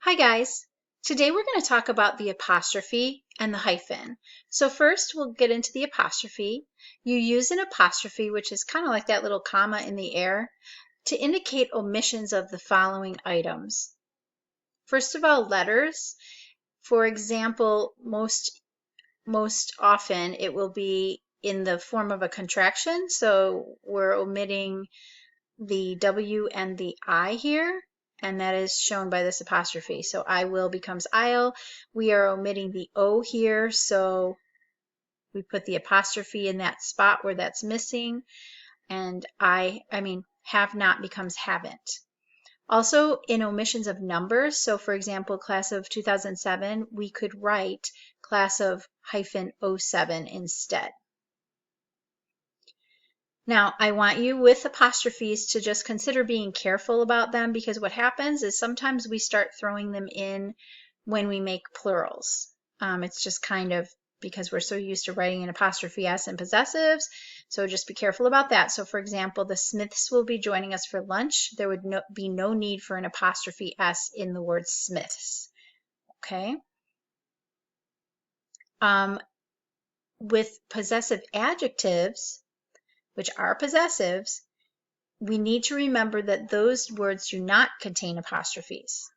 Hi guys! Today we're going to talk about the apostrophe and the hyphen. So first we'll get into the apostrophe. You use an apostrophe, which is kind of like that little comma in the air, to indicate omissions of the following items. First of all, letters. For example, most often it will be in the form of a contraction. So we're omitting the W and the I here, and that is shown by this apostrophe. So I will becomes I'll. We are omitting the O here, so we put the apostrophe in that spot where that's missing, and have not becomes haven't. Also in omissions of numbers, so for example, class of 2007, we could write class of -07 instead. Now, I want you with apostrophes to just consider being careful about them, because what happens is sometimes we start throwing them in when we make plurals. It's just kind of because we're so used to writing an apostrophe S in possessives, so just be careful about that. So for example, the Smiths will be joining us for lunch. There would be no need for an apostrophe S in the word Smiths, okay? With possessive adjectives, which are possessives, we need to remember that those words do not contain apostrophes.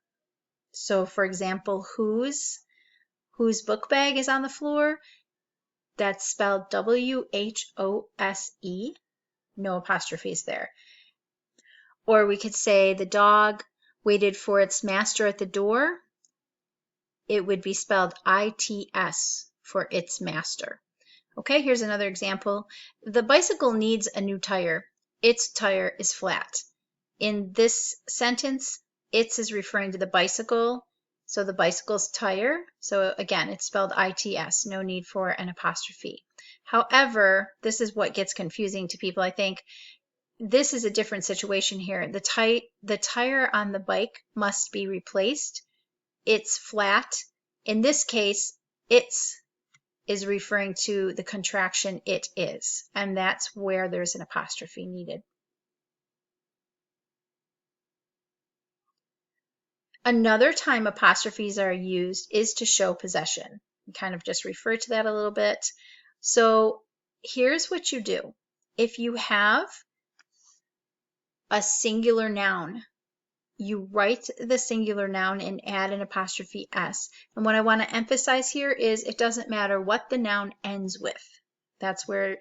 So for example, whose book bag is on the floor, that's spelled W-H-O-S-E, no apostrophes there. Or we could say the dog waited for its master at the door. It would be spelled I-T-S for its master. Okay, here's another example. The bicycle needs a new tire. Its tire is flat. In this sentence, its is referring to the bicycle, so the bicycle's tire. So again, it's spelled I-T-S, no need for an apostrophe. However, this is what gets confusing to people, I think. This is a different situation here. The tire on the bike must be replaced. It's flat. In this case, its is referring to the contraction it is, and that's where there's an apostrophe needed. Another time apostrophes are used is to show possession. We kind of just refer to that a little bit. So here's what you do. If you have a singular noun, you write the singular noun and add an apostrophe S. And what I want to emphasize here is it doesn't matter what the noun ends with. That's where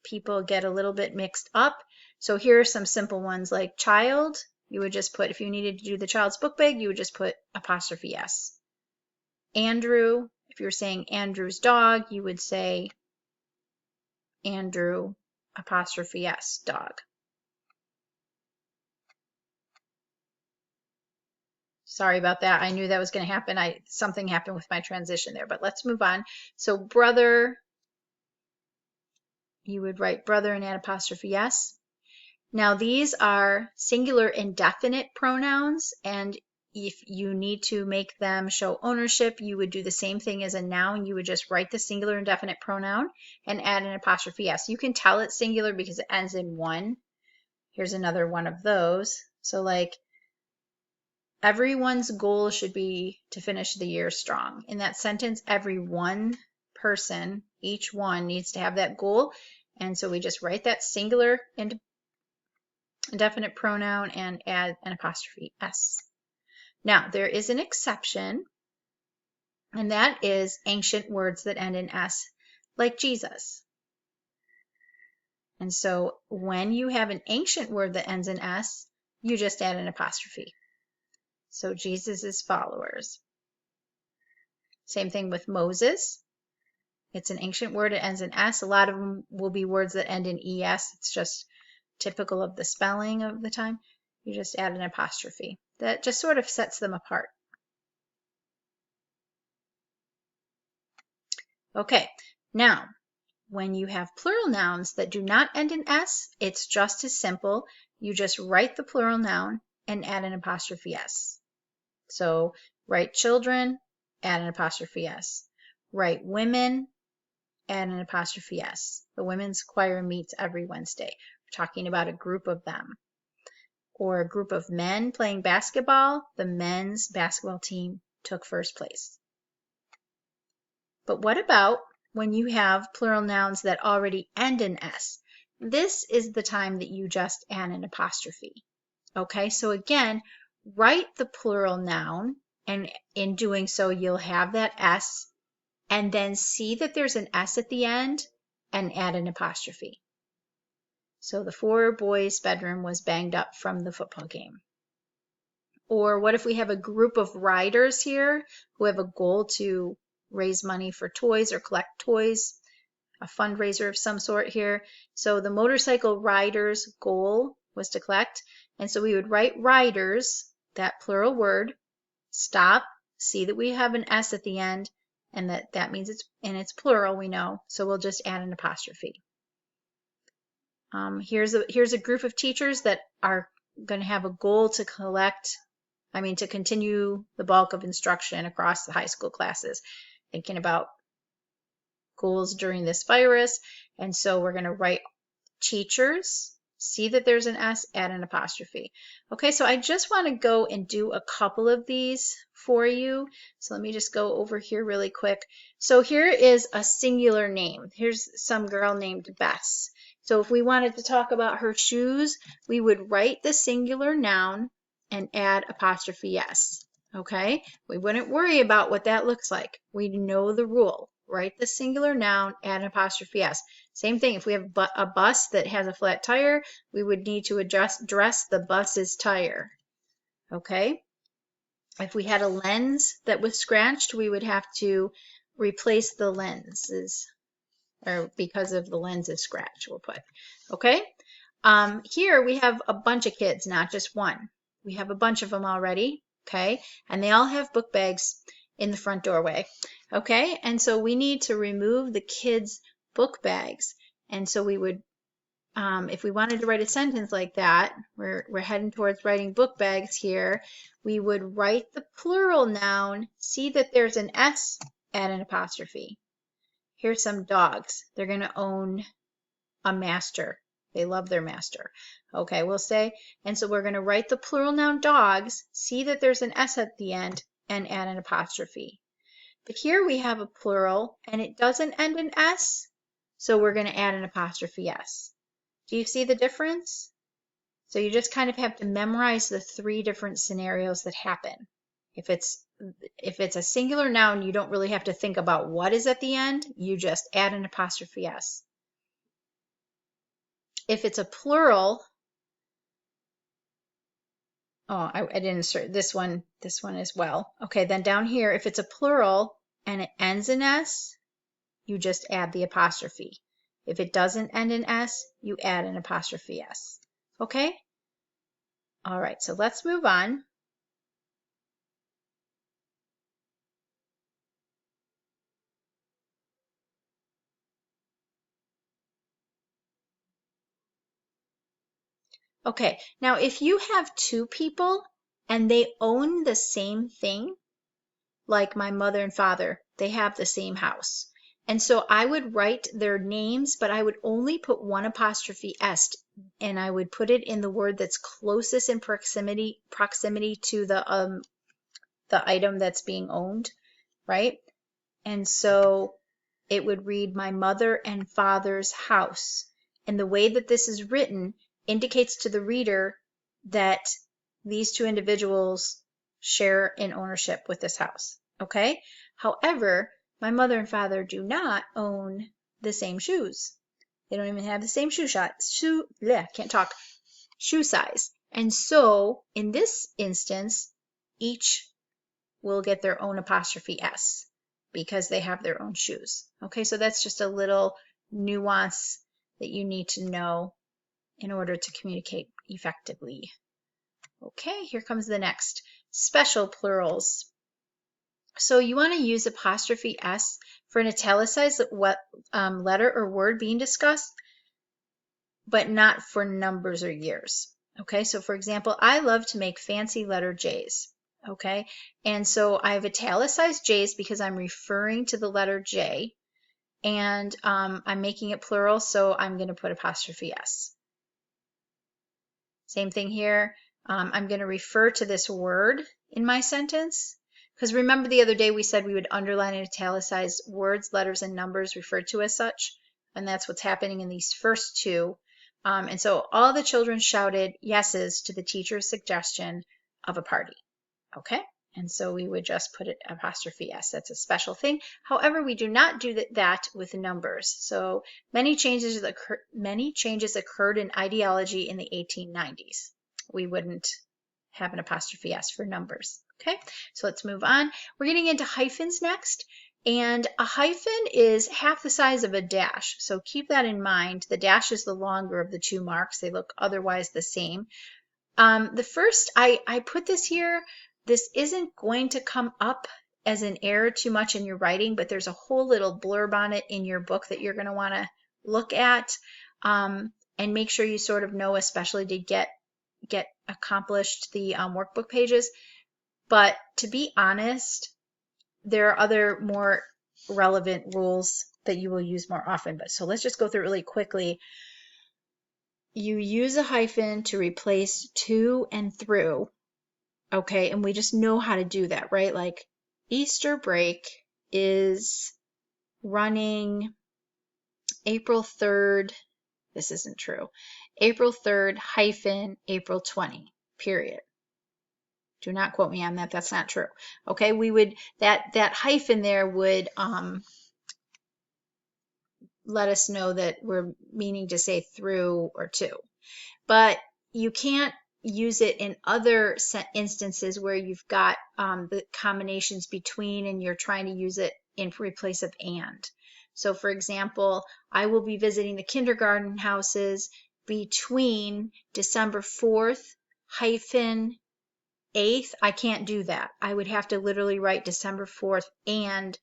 people get a little bit mixed up. So here are some simple ones like child. You would just put, if you needed to do the child's book bag, you would just put apostrophe S. Andrew, if you were saying Andrew's dog, you would say Andrew apostrophe S, dog. Sorry about that. I knew that was going to happen. Something happened with my transition there, but let's move on. So brother, you would write brother and add apostrophe S. Now these are singular indefinite pronouns, and if you need to make them show ownership, you would do the same thing as a noun. You would just write the singular indefinite pronoun and add an apostrophe S. You can tell it's singular because it ends in one. Here's another one of those. So like, everyone's goal should be to finish the year strong. In that sentence, every one person, each one needs to have that goal. And so we just write that singular indefinite pronoun and add an apostrophe S. Now, there is an exception, and that is ancient words that end in S, like Jesus. And so when you have an ancient word that ends in S, you just add an apostrophe. So Jesus' followers. Same thing with Moses. It's an ancient word, it ends in S. A lot of them will be words that end in ES. It's just typical of the spelling of the time. You just add an apostrophe. That just sort of sets them apart. Okay, now when you have plural nouns that do not end in S, it's just as simple. You just write the plural noun and add an apostrophe S. So write children, add an apostrophe S. Write women, add an apostrophe S. The women's choir meets every Wednesday. We're talking about a group of them. or a group of men playing basketball, the men's basketball team took first place. But what about when you have plural nouns that already end in S? This is the time that you just add an apostrophe. Okay, so again, write the plural noun, and in doing so, you'll have that S, and then see that there's an S at the end and add an apostrophe. So the 4 boys' bedroom was banged up from the football game. Or what if we have a group of riders here who have a goal to raise money for toys or collect toys, a fundraiser of some sort here. So the motorcycle riders' goal was to collect. And so we would write riders, that plural word, stop, see that we have an S at the end, and that means it's plural, we know. So we'll just add an apostrophe. Here's a group of teachers that are going to have a goal to to continue the bulk of instruction across the high school classes, thinking about goals during this virus. And so we're going to write teachers, see that there's an S, add an apostrophe. Okay, so I just want to go and do a couple of these for you. So let me just go over here really quick. So here is a singular name. Here's some girl named Bess. So if we wanted to talk about her shoes, we would write the singular noun and add apostrophe S. Okay, we wouldn't worry about what that looks like. We know the rule. Write the singular noun, add an apostrophe S. Same thing, if we have a bus that has a flat tire, we would need to address the bus's tire. Okay? If we had a lens that was scratched, we would have to replace the lenses, or because of the lens's scratch, we'll put. Okay? Here we have a bunch of kids, not just one. We have a bunch of them already, okay? And they all have book bags in the front doorway, okay? And so we need to remove the kids' book bags. And so we would, if we wanted to write a sentence like that, we're heading towards writing book bags here, we would write the plural noun, see that there's an S, add an apostrophe. Here's some dogs. They're going to own a master. They love their master. Okay, we'll say, and so we're going to write the plural noun dogs, see that there's an S at the end, and add an apostrophe. But here we have a plural, and it doesn't end in S, so we're going to add an apostrophe S. Do you see the difference? So you just kind of have to memorize the 3 different scenarios that happen. If it's a singular noun, you don't really have to think about what is at the end. You just add an apostrophe S. If it's a plural, I didn't insert this one as well. Okay, then down here, if it's a plural and it ends in S, you just add the apostrophe. If it doesn't end in S, you add an apostrophe S. Okay? All right, so let's move on. Okay, now if you have 2 people and they own the same thing, like my mother and father, they have the same house. And so I would write their names, but I would only put one apostrophe S, and I would put it in the word that's closest in proximity to the item that's being owned, right? And so it would read my mother and father's house. And the way that this is written indicates to the reader that these 2 individuals share in ownership with this house. Okay? However, my mother and father do not own the same shoes. They don't even have the same shoe size. And so in this instance, each will get their own apostrophe S because they have their own shoes. Okay, so that's just a little nuance that you need to know in order to communicate effectively. Okay, here comes the next. Special plurals. So you want to use apostrophe S for an italicized letter or word being discussed, but not for numbers or years. Okay, so for example, I love to make fancy letter J's. Okay, and so I've italicized J's because I'm referring to the letter J, and I'm making it plural, so I'm going to put apostrophe S. Same thing here. I'm going to refer to this word in my sentence. Because remember the other day we said we would underline and italicize words, letters, and numbers referred to as such. And that's what's happening in these first two. And so all the children shouted yeses to the teacher's suggestion of a party. Okay? And so we would just put it apostrophe S. That's a special thing. However, we do not do that with numbers. So many changes occurred in ideology in the 1890s. We wouldn't have an apostrophe S for numbers. Okay, so let's move on. We're getting into hyphens next. And a hyphen is half the size of a dash. So keep that in mind. The dash is the longer of the two marks. They look otherwise the same. The first, I put this here. This isn't going to come up as an error too much in your writing, but there's a whole little blurb on it in your book that you're going to want to look at and make sure you sort of know, especially to get accomplished the workbook pages. But to be honest, there are other more relevant rules that you will use more often. But so let's just go through it really quickly. You use a hyphen to replace to and through. Okay, and we just know how to do that, right? Like Easter break is running April 3rd. This isn't true. April 3rd hyphen April 20, period. Do not quote me on that. That's not true. Okay, we would, that hyphen there would let us know that we're meaning to say through or to. But you can't use it in other instances where you've got the combinations between and you're trying to use it in place of and. So for example, I will be visiting the kindergarten houses between December 4th hyphen 8th. I can't do that. I would have to literally write December 4th and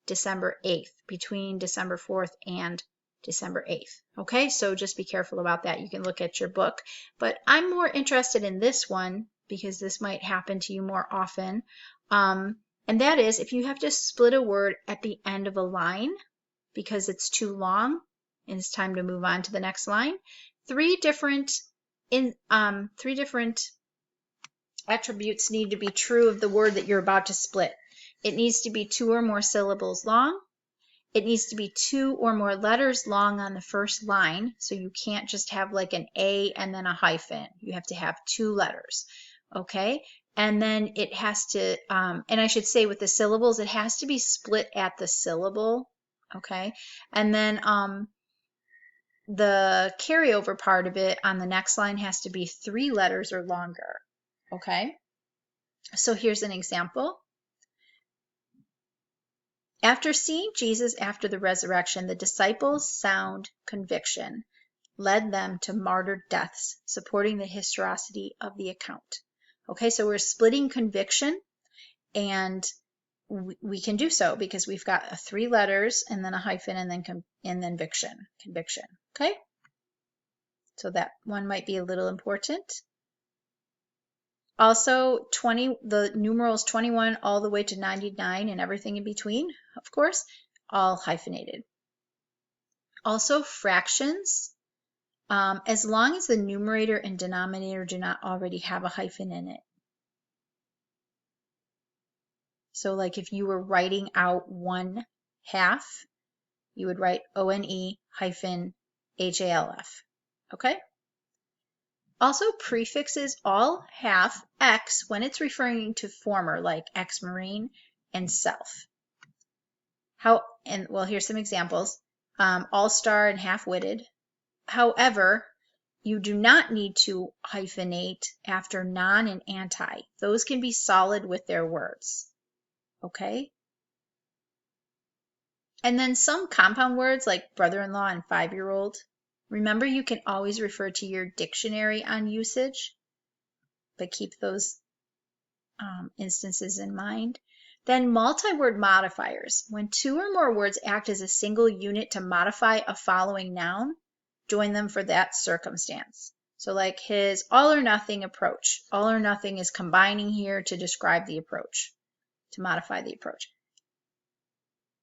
December 8th, between December 4th and December 8th. Okay, so just be careful about that. You can look at your book. But I'm more interested in this one because this might happen to you more often. And that is if you have to split a word at the end of a line because it's too long and it's time to move on to the next line. Three different attributes need to be true of the word that you're about to split. It needs to be 2 or more syllables long. It needs to be 2 or more letters long on the first line. So you can't just have like an A and then a hyphen. You have to have 2 letters. Okay. And then it has to, and I should say with the syllables, it has to be split at the syllable. Okay. And then the carryover part of it on the next line has to be 3 letters or longer. Okay. So here's an example. After seeing Jesus after the resurrection, the disciples' sound conviction led them to martyred deaths, supporting the historicity of the account. Okay, so we're splitting conviction, and we can do so because we've got 3 letters and then a hyphen and then conviction. Okay, so that one might be a little important. Also, the numerals 21 all the way to 99 and everything in between, of course, all hyphenated. Also, fractions, as long as the numerator and denominator do not already have a hyphen in it. So like if you were writing out 1/2, you would write ONE hyphen HALF. Okay? Also, prefixes all have X when it's referring to former, like ex-marine and self. Well, here's some examples. All-star and half-witted. However, you do not need to hyphenate after non and anti. Those can be solid with their words. Okay? And then some compound words like brother-in-law and 5-year-old. Remember, you can always refer to your dictionary on usage, but keep those instances in mind. Then multi-word modifiers. When 2 or more words act as a single unit to modify a following noun, join them for that circumstance. So like his all or nothing approach. All or nothing is combining here to describe the approach, to modify the approach.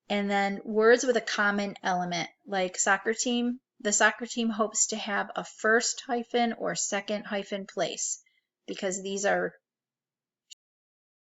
And then words with a common element, like soccer team. The soccer team hopes to have a first hyphen or second hyphen place. because these are